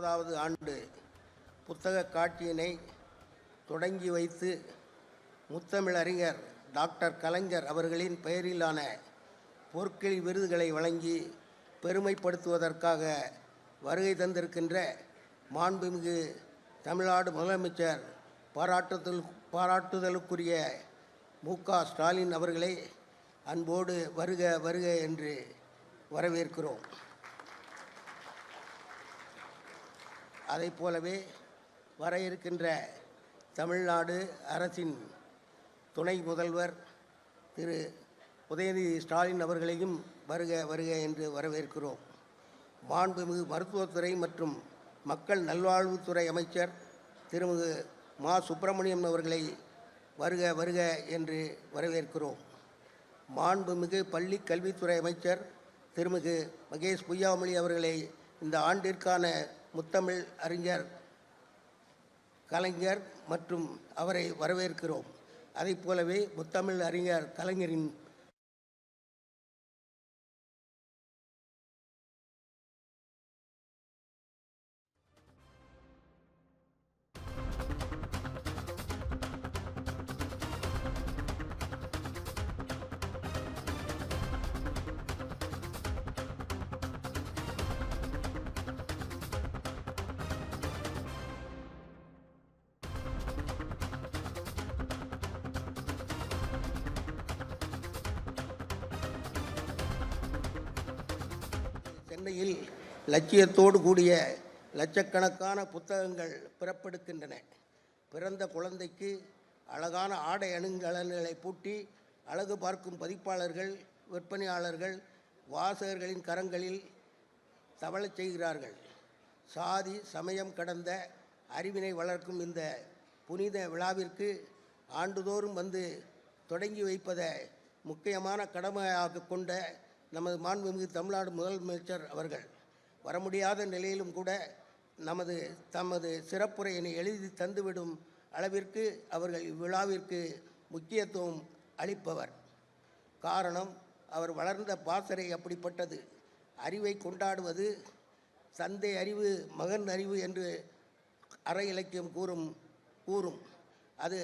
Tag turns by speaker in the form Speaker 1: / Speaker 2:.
Speaker 1: 100வது ஆண்டு புத்தக காட்சியினை தொடங்கி வைத்து முத்தமிழறிஞர் டாக்டர் கலைஞர் அவர்களின் பெயரிலான பொற்கிழி விருதுகளை வழங்கி பெருமைப்படுத்துவதற்காக வருகை தந்திருக்கின்ற மாண்புமிகு தமிழ்நாடு முதலமைச்சர் பாராட்டுதலுக்குரிய மு.க. ஸ்டாலின் அவர்களை அன்போடு வருக வருக என்று வரவேற்கிறோம். அதை போலவே வர இருக்கின்ற தமிழ்நாடு அரசின் துணை முதல்வர் திரு உதயநிதி ஸ்டாலின் அவர்களையும் வருக வருக என்று வரவேற்கிறோம். மாண்புமிகு மருத்துவத்துறை மற்றும் மக்கள் நல்வாழ்வுத்துறை அமைச்சர் திருமிகு மா. சுப்பிரமணியம் அவர்களை வருக வருக என்று வரவேற்கிறோம். மாண்புமிகு பள்ளி கல்வித்துறை அமைச்சர் திருமிகு மகேஷ் பொய்யாமொழி அவர்களை இந்த ஆண்டிற்கான முத்தமிழ் அறிஞர் கலைஞர் மற்றும் அவரை வரவேற்கிறோம். அதை போலவே முத்தமிழ் அறிஞர் கலைஞரின் சென்னையில் லட்சியத்தோடு கூடிய லட்சக்கணக்கான புத்தகங்கள் பிறப்பெடுக்கின்றன. பிறந்த குழந்தைக்கு அழகான ஆடை அணிகலன்களை பூட்டி அழகு பார்க்கும் பதிப்பாளர்கள், விற்பனையாளர்கள் வாசகர்களின் கரங்களில் தவழச் செய்கிறார்கள். சாதி சமயம் கடந்த அறிவினை வளர்க்கும் இந்த புனித விழாவிற்கு ஆண்டுதோறும் வந்து தொடங்கி வைப்பதை முக்கியமான கடமையாக கொண்ட நமது மாண்புமிகு தமிழ்நாடு முதலமைச்சர் அவர்கள் வர முடியாத நிலையிலும் கூட தமது சிறப்புரையினை எழுதி தந்துவிடும் அளவிற்கு அவர்கள் இவ்விழாவிற்கு முக்கியத்துவம் அளிப்பவர். காரணம், அவர் வளர்ந்த பாசறை அப்படிப்பட்டது. அறிவை கொண்டாடுவது தந்தை அறிவு மகன் அறிவு என்று அற இலக்கியம் கூறும் அது